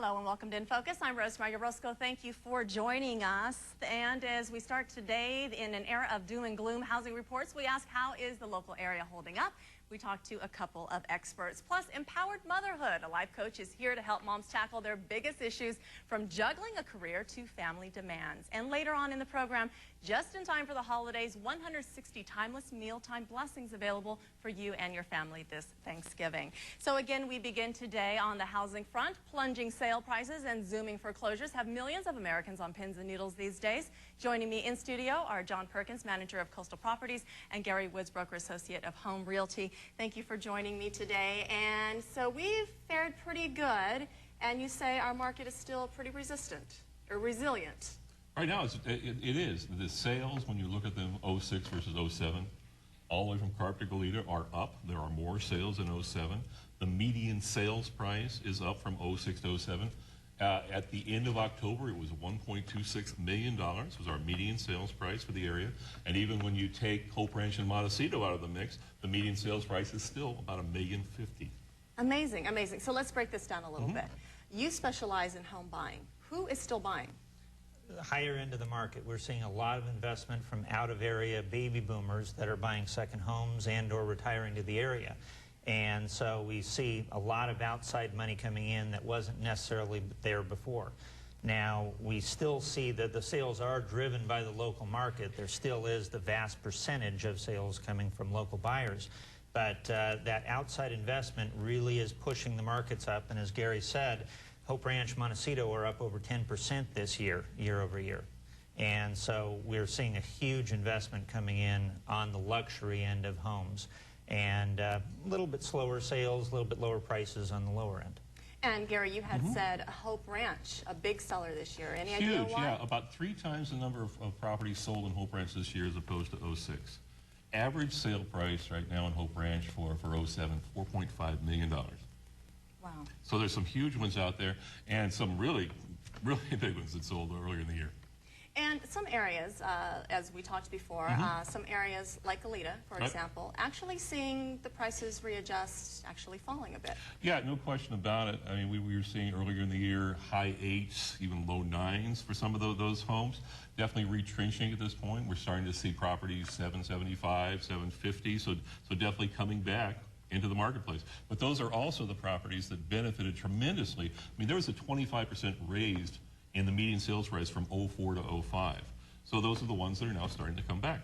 Hello and welcome to In Focus. I'm Rosemary. Thank you for joining us. And as we start today in an era of doom and gloom housing reports, we ask, how is the local area holding up? We talked to a couple of experts. Plus, Empowered Motherhood. A life coach is here to help moms tackle their biggest issues, from juggling a career to family demands. And later on in the program, just in time for the holidays, 160 timeless mealtime blessings available for you and your family this Thanksgiving. So again, we begin today on the housing front. Plunging sale prices and zooming foreclosures have millions of Americans on pins and needles these days. Joining me in studio are Jon Perkins, manager of Coastal Properties, and Gary Woods, broker associate of Home Realty. Thank you for joining me today. And so we've fared pretty good, and you say our market is still pretty resistant or resilient. Right now, it is. The sales, when you look at them, 06 versus 07, all the way from Carp to Goleta are up. There are more sales in 07. The median sales price is up from 06 to 07. At the end of October, it was $1.26 million was our median sales price for the area. And even when you take Hope Ranch and Montecito out of the mix, the median sales price is still about $1.05 million. Amazing, amazing. So let's break this down a little bit. You specialize in home buying. Who is still buying? The higher end of the market. We're seeing a lot of investment from out-of-area baby boomers that are buying second homes and or retiring to the area. And so we see a lot of outside money coming in that wasn't necessarily there before. Now, we still see that the sales are driven by the local market. There still is the vast percentage of sales coming from local buyers. But that outside investment really is pushing the markets up. And as Gary said, Hope Ranch, Montecito are up over 10% this year, year over year. And so we're seeing a huge investment coming in on the luxury end of homes. And a little bit slower sales, a little bit lower prices on the lower end. And Gary, you had said Hope Ranch, a big seller this year. Any idea why? Yeah, about 3 times the number of properties sold in Hope Ranch this year as opposed to 06. Average sale price right now in Hope Ranch for 07, $4.5 million. Wow. So there's some huge ones out there and some really, really big ones that sold earlier in the year. And some areas, as we talked before, some areas like Goleta, for example, actually seeing the prices readjust, actually falling a bit. Yeah, no question about it. I mean, we were seeing earlier in the year high 8s, even low 9s for some of those homes. Definitely retrenching at this point. We're starting to see properties 775, 750, so definitely coming back into the marketplace. But those are also the properties that benefited tremendously. I mean, there was a 25% raised in the median sales price from 04 to 05. So those are the ones that are now starting to come back.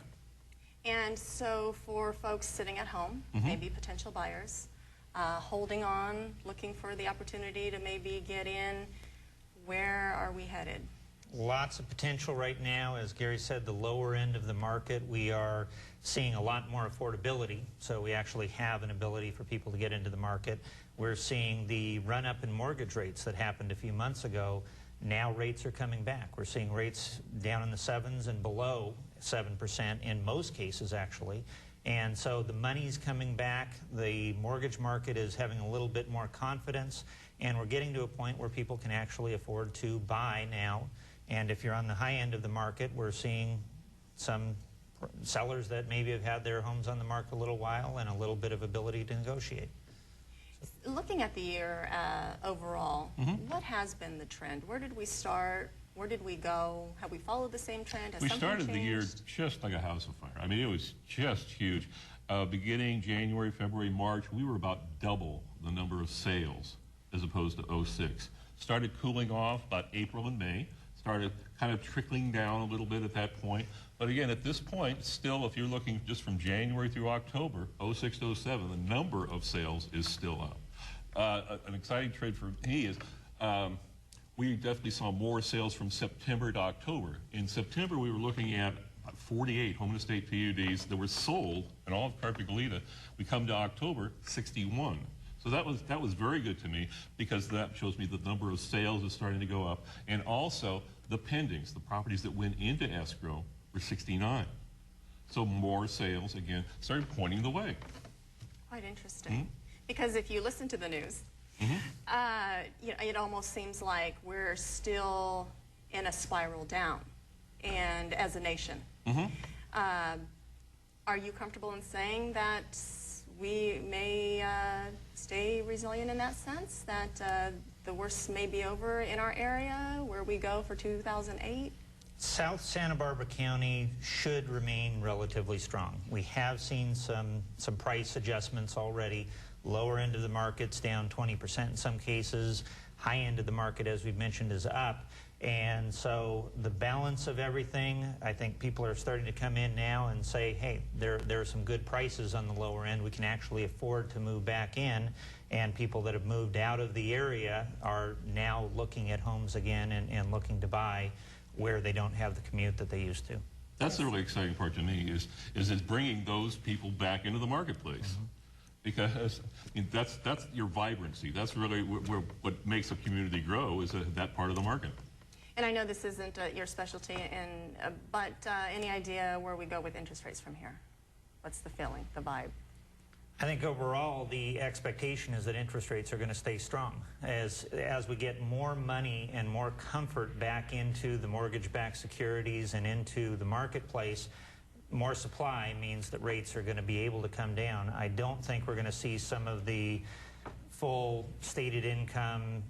And so for folks sitting at home, maybe potential buyers, holding on, looking for the opportunity to maybe get in, where are we headed? Lots of potential right now. As Gary said, the lower end of the market, we are seeing a lot more affordability. So we actually have an ability for people to get into the market. We're seeing the run-up in mortgage rates that happened a few months ago. Now rates are coming back. We're seeing rates down in the 7s and below 7% in most cases, actually. And so the money's coming back. The mortgage market is having a little bit more confidence. And we're getting to a point where people can actually afford to buy now. And if you're on the high end of the market, we're seeing some sellers that maybe have had their homes on the market a little while and a little bit of ability to negotiate. Looking at the year overall, what has been the trend? Where did we start? Where did we go? Have we followed the same trend? Has we something started changed? the year just like a house of fire. I mean, it was just huge. Beginning January, February, March, we were about double the number of sales as opposed to 06. Started cooling off about April and May. Started kind of trickling down a little bit at that point. But again, at this point, still, if you're looking just from January through October, 06 to 07, the number of sales is still up. An exciting trend for me is we definitely saw more sales from September to October. In September, we were looking at 48 home and estate PUDs that were sold in all of Carp to Goleta. We come to October, 61. So that was very good to me, because that shows me the number of sales is starting to go up. And also the pendings, the properties that went into escrow, were 69. So more sales, again, started pointing the way. Quite interesting. Because if you listen to the news, you know, it almost seems like we're still in a spiral down, and as a nation. Are you comfortable in saying that we may stay resilient in that sense, that the worst may be over in our area where we go for 2008? South Santa Barbara County should remain relatively strong. We have seen some price adjustments already. Lower end of the market's down 20% in some cases. High end of the market, as we've mentioned, is up. And so the balance of everything, I think people are starting to come in now and say, hey, there are some good prices on the lower end. We can actually afford to move back in. And people that have moved out of the area are now looking at homes again and looking to buy where they don't have the commute that they used to. That's the really exciting part to me, is it's bringing those people back into the marketplace. Because I mean, that's your vibrancy. That's really what makes a community grow, is that part of the market. And I know this isn't your specialty, but any idea where we go with interest rates from here? What's the feeling, the vibe? I think overall the expectation is that interest rates are going to stay strong. As we get more money and more comfort back into the mortgage-backed securities and into the marketplace, more supply means that rates are going to be able to come down. I don't think we're going to see some of the full stated income,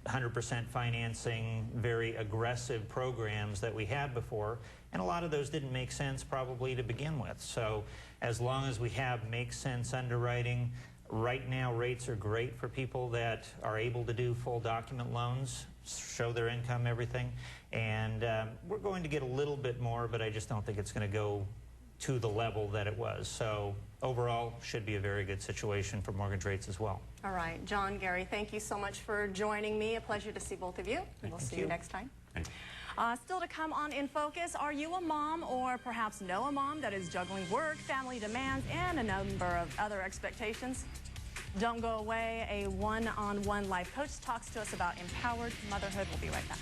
100% financing, very aggressive programs that we had before, and a lot of those didn't make sense probably to begin with. So as long as we have make sense underwriting, right now rates are great for people that are able to do full document loans, show their income, everything, and we're going to get a little bit more, but I just don't think it's going to go to the level that it was. So overall, should be a very good situation for mortgage rates as well. All right, John, Gary, thank you so much for joining me. A pleasure to see both of you. And we'll see you next time. Still to come on In Focus, are you a mom or perhaps know a mom that is juggling work, family demands, and a number of other expectations? Don't go away. A one-on-one life coach talks to us about empowered motherhood. We'll be right back.